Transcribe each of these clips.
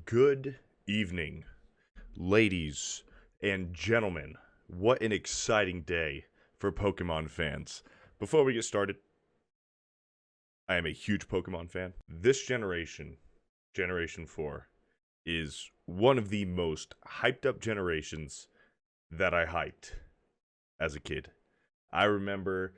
Good evening, ladies and gentlemen. What an exciting day for Pokemon fans. Before we get started, I am a huge Pokemon fan. This generation, Generation 4, is one of the most hyped up generations that I hyped as a kid. I remember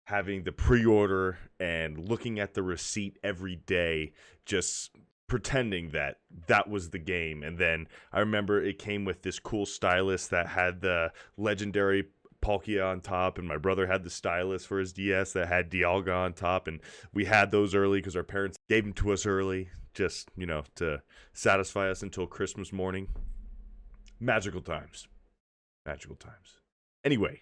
having the pre-order and looking at the receipt every day, just pretending that that was the game. And then I remember it came with this cool stylus that had the legendary Palkia on top, and my brother had the stylus for his DS that had Dialga on top, and we had those early because our parents gave them to us early, just, to satisfy us until Christmas morning. Magical times. Magical times. Anyway,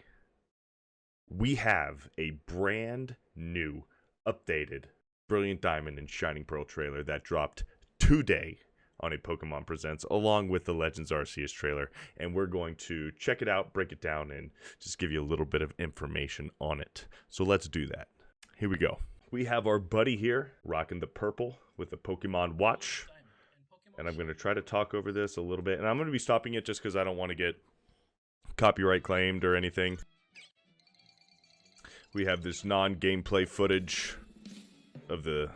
we have a brand new, updated Brilliant Diamond and Shining Pearl trailer that dropped today on a Pokemon Presents, along with the Legends Arceus trailer, and we're going to check it out, break it down, and just give you a little bit of information on it. So let's do that. Here we go. We have our buddy here, rocking the purple with the Pokemon watch, and I'm going to try to talk over this a little bit, and I'm going to be stopping it just because I don't want to get copyright claimed or anything. We have this non-gameplay footage of the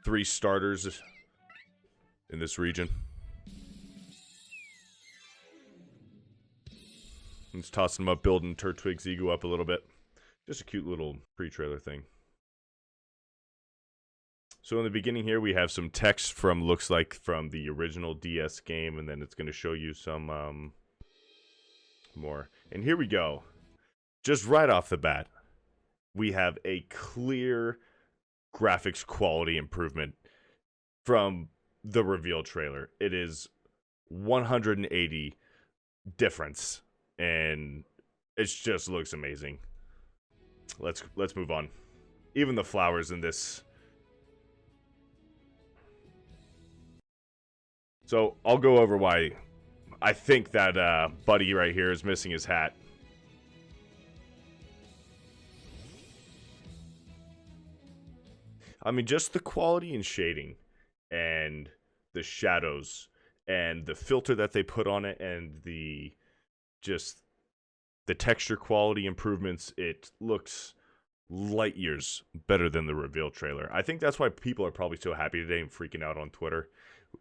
3 starters in this region. Let's toss them up, building Turtwig's ego up a little bit. Just a cute little pre-trailer thing. So in the beginning here, we have some text looks like from the original DS game, and then it's going to show you some more. And here we go. Just right off the bat, we have a clear graphics quality improvement from the reveal trailer. It is 180 difference, and it just looks amazing. Let's move on. Even the flowers in this. So I'll go over why I think that Buddy right here is missing his hat. I mean, just the quality and shading and the shadows and the filter that they put on it and the texture quality improvements, it looks light years better than the reveal trailer. I think that's why people are probably so happy today and freaking out on Twitter,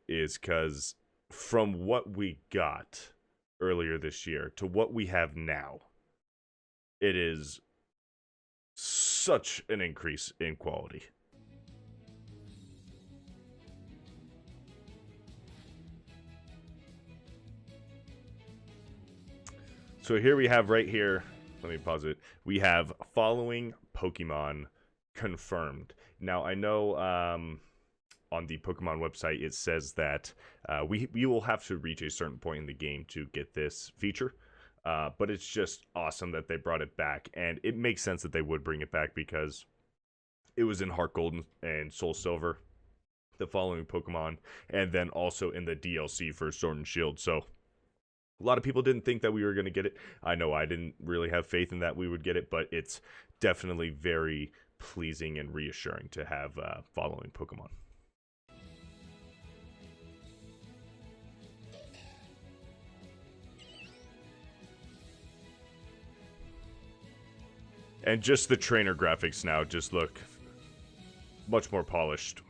is because from what we got earlier this year to what we have now, it is such an increase in quality. So here we have right here, let me pause it. We have following Pokemon confirmed. Now I know on the Pokemon website it says that we will have to reach a certain point in the game to get this feature. But it's just awesome that they brought it back, and it makes sense that they would bring it back because it was in Heart Gold and Soul Silver, the following Pokemon, and then also in the DLC for Sword and Shield. So a lot of people didn't think that we were going to get it. I know I didn't really have faith in that we would get it, but it's definitely very pleasing and reassuring to have following Pokemon. And just the trainer graphics now just look much more polished.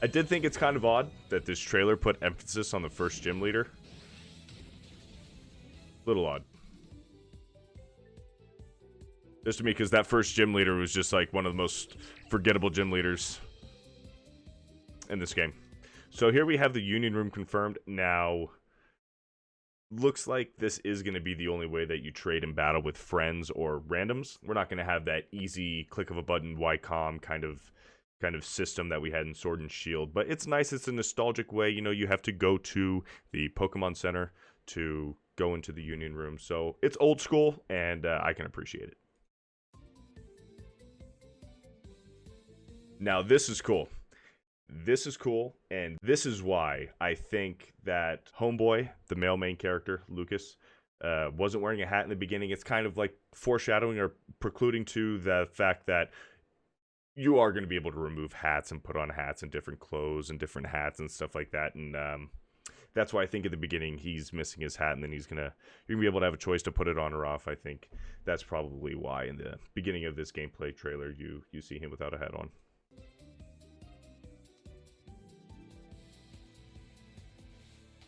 I did think it's kind of odd that this trailer put emphasis on the first gym leader. Little odd. Just to me, because that first gym leader was just like one of the most forgettable gym leaders in this game. So here we have the Union Room confirmed. Now, looks like this is going to be the only way that you trade in battle with friends or randoms. We're not going to have that easy click of a button YCOM kind of system that we had in Sword and Shield, but it's nice. It's a nostalgic way. You have to go to the Pokemon Center to go into the Union Room, so it's old school, and I can appreciate it. Now this is cool. This is cool, and this is why I think that Homeboy, the male main character, Lucas, wasn't wearing a hat in the beginning. It's kind of like foreshadowing or precluding to the fact that you are going to be able to remove hats and put on hats and different clothes and different hats and stuff like that. And that's why I think at the beginning he's missing his hat, and then you're gonna be able to have a choice to put it on or off. I think that's probably why in the beginning of this gameplay trailer you see him without a hat on.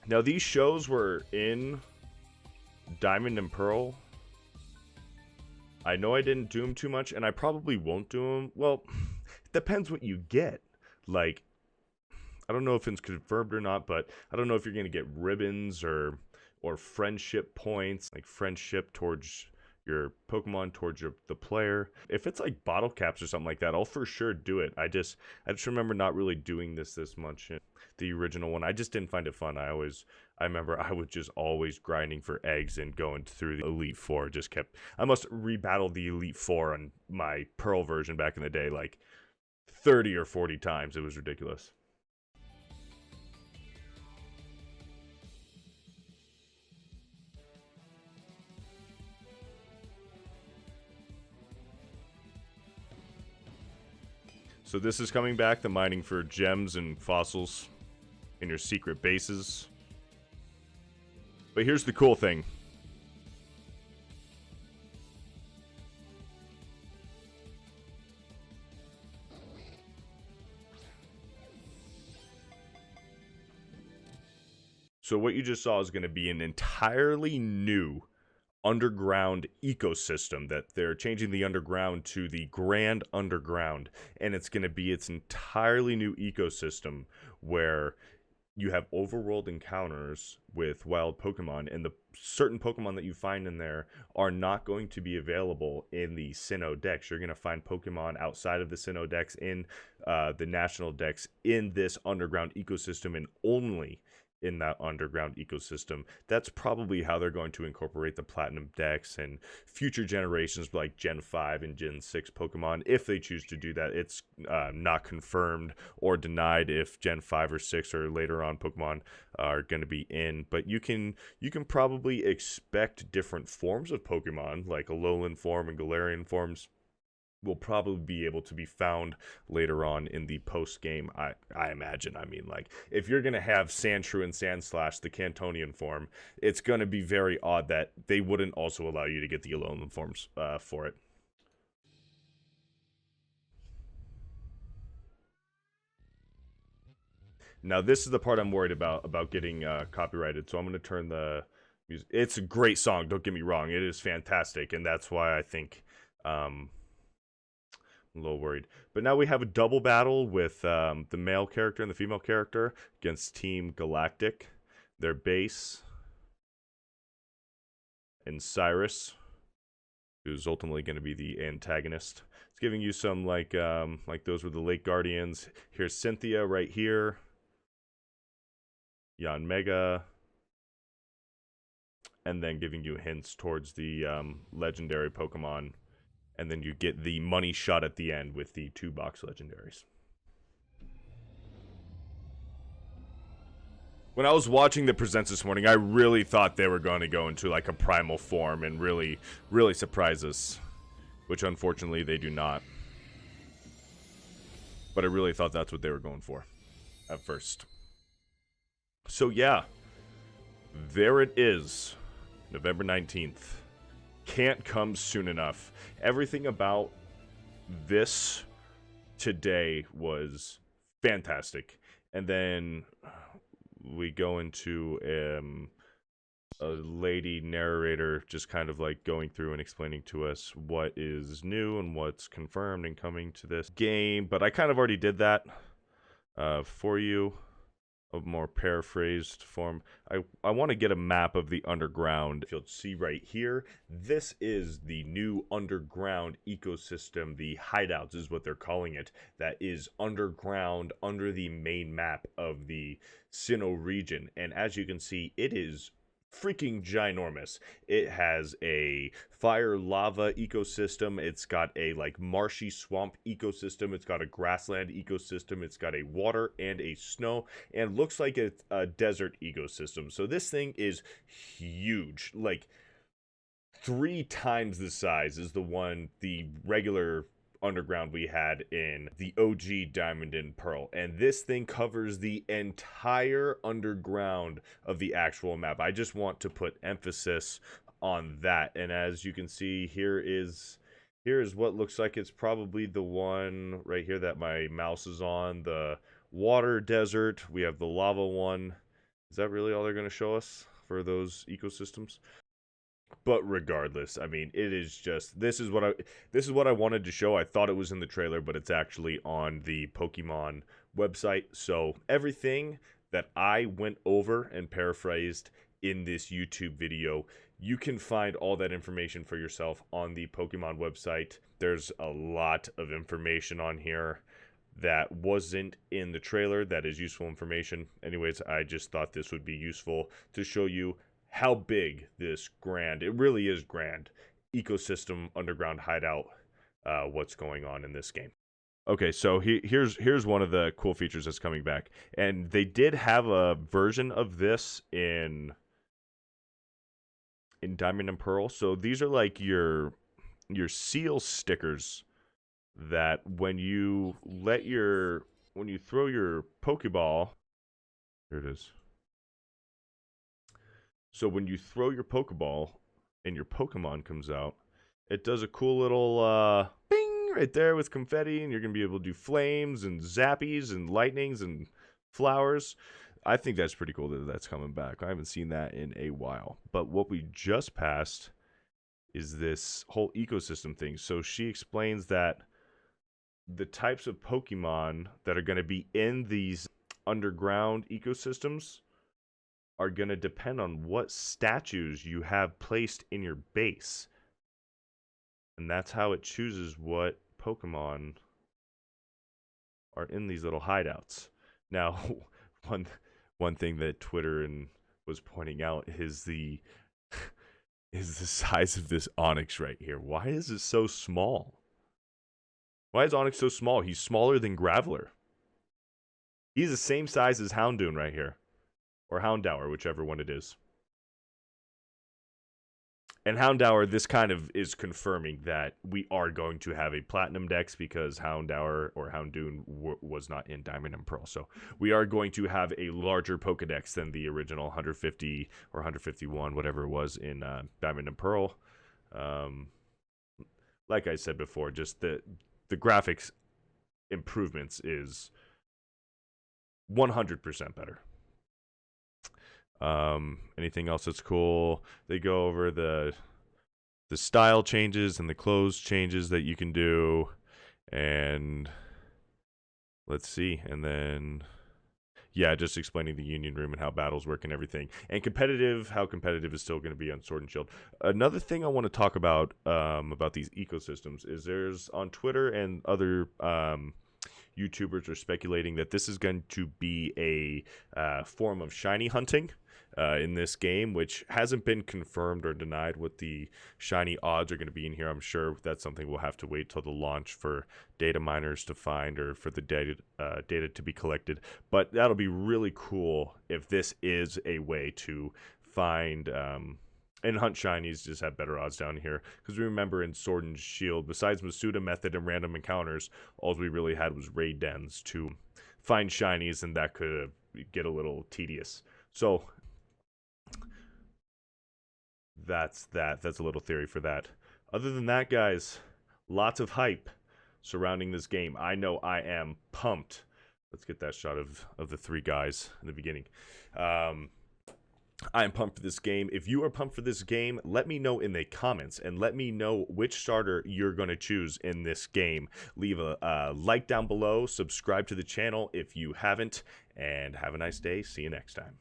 Now these shows were in Diamond and Pearl. I know I didn't do them too much, and I probably won't do them. Well, it depends what you get. Like, I don't know if it's confirmed or not, but I don't know if you're going to get ribbons or friendship points, like friendship towards your Pokemon, towards the player. If it's like bottle caps or something like that, I'll for sure do it. I just remember not really doing this much in the original one. I just didn't find it fun. I remember I was just always grinding for eggs and going through the Elite Four. I must rebattle the Elite Four on my Pearl version back in the day like 30 or 40 times. It was ridiculous. So this is coming back, the mining for gems and fossils in your secret bases. But here's the cool thing. So what you just saw is going to be an entirely new underground ecosystem, that they're changing the underground to the Grand Underground, and it's going to be its entirely new ecosystem where you have overworld encounters with wild Pokemon, and the certain Pokemon that you find in there are not going to be available in the Sinnoh Dex. You're going to find Pokemon outside of the Sinnoh Dex in the National Dex in this underground ecosystem, and only in that underground ecosystem. That's probably how they're going to incorporate the Platinum Dex and future generations like Gen 5 and Gen 6 Pokemon, if they choose to do that. It's not confirmed or denied if Gen 5 or 6 or later on Pokemon are going to be in, but you can probably expect different forms of Pokemon, like Alolan form and Galarian forms will probably be able to be found later on in the post game. I imagine. I mean, like, if you're gonna have Sandshrew and Sandslash, the Cantonian form, it's gonna be very odd that they wouldn't also allow you to get the Alolan forms for it. Now this is the part I'm worried about getting copyrighted, so I'm gonna turn the music. It's a great song, don't get me wrong, it is fantastic, and that's why I think I'm a little worried. But now we have a double battle with the male character and the female character against Team Galactic. Their base and Cyrus, who's ultimately going to be the antagonist. It's giving you some like those were the Lake Guardians. Here's Cynthia right here. Yanmega. And then giving you hints towards the legendary Pokemon. And then you get the money shot at the end with the 2-box legendaries. When I was watching the presents this morning, I really thought they were going to go into like a primal form and really surprise us, which unfortunately they do not. But I really thought that's what they were going for at first. So yeah, there it is, November 19th. Can't come soon enough. Everything about this today was fantastic. And then we go into a lady narrator just kind of like going through and explaining to us what is new and what's confirmed and coming to this game. But I kind of already did that for you. A more paraphrased form. I want to get a map of the underground. If you'll see right here, this is the new underground ecosystem. The hideouts is what they're calling it. That is underground under the main map of the Sinnoh region. And as you can see, it is freaking ginormous. It has a fire lava ecosystem. It's got a like marshy swamp ecosystem. It's got a grassland ecosystem. It's got a water and a snow, and looks like it's a desert ecosystem. So this thing is huge, like 3 times the size is the regular underground we had in the OG Diamond and Pearl. And this thing covers the entire underground of the actual map. I just want to put emphasis on that. And as you can see, here is what looks like it's probably the one right here that my mouse is on. The water desert. We have the lava one. Is that really all they're going to show us for those ecosystems? But regardless, I mean, it is just this is what I wanted to show. I thought it was in the trailer, but it's actually on the Pokemon website. So everything that I went over and paraphrased in this YouTube video, you can find all that information for yourself on the Pokemon website. There's a lot of information on here that wasn't in the trailer that is useful information. Anyways, I just thought this would be useful to show you how big this grand, it really is grand, ecosystem underground hideout, what's going on in this game. Okay, so here's one of the cool features that's coming back. And they did have a version of this in Diamond and Pearl. So these are like your seal stickers that when you throw your Pokeball, here it is. So when you throw your Pokeball and your Pokemon comes out, it does a cool little bing right there with confetti, and you're going to be able to do flames and zappies and lightnings and flowers. I think that's pretty cool that that's coming back. I haven't seen that in a while. But what we just passed is this whole ecosystem thing. So she explains that the types of Pokemon that are going to be in these underground ecosystems are going to depend on what statues you have placed in your base. And that's how it chooses what Pokemon are in these little hideouts. Now, one thing that Twitter was pointing out is the size of this Onyx right here. Why is it so small? Why is Onyx so small? He's smaller than Graveler. He's the same size as Houndoom right here. Or Houndour, whichever one it is. And Houndour, this kind of is confirming that we are going to have a Platinum Dex because Houndour or Houndoom was not in Diamond and Pearl. So we are going to have a larger Pokedex than the original 150 or 151, whatever it was in Diamond and Pearl. Like I said before, just the graphics improvements is 100% better. Anything else that's cool? They go over the style changes and the clothes changes that you can do, and let's see, and then yeah, just explaining the Union Room and how battles work and everything, and how competitive is still going to be on Sword and Shield. Another thing I want to talk about these ecosystems is there's on Twitter and other YouTubers are speculating that this is going to be a form of shiny hunting in this game, which hasn't been confirmed or denied what the shiny odds are going to be in here. I'm sure that's something we'll have to wait till the launch for data miners to find or for the data to be collected. But that'll be really cool if this is a way to find and hunt shinies, just have better odds down here. Because we remember in Sword and Shield, besides Masuda Method and random encounters, all we really had was raid dens to find shinies, and that could get a little tedious. So that's that. That's a little theory for that. Other than that, guys, lots of hype surrounding this game. I know I am pumped. Let's get that shot of the three guys in the beginning. I am pumped for this game. If you are pumped for this game, let me know in the comments and let me know which starter you're going to choose in this game. Leave a like down below, subscribe to the channel if you haven't, and have a nice day. See you next time.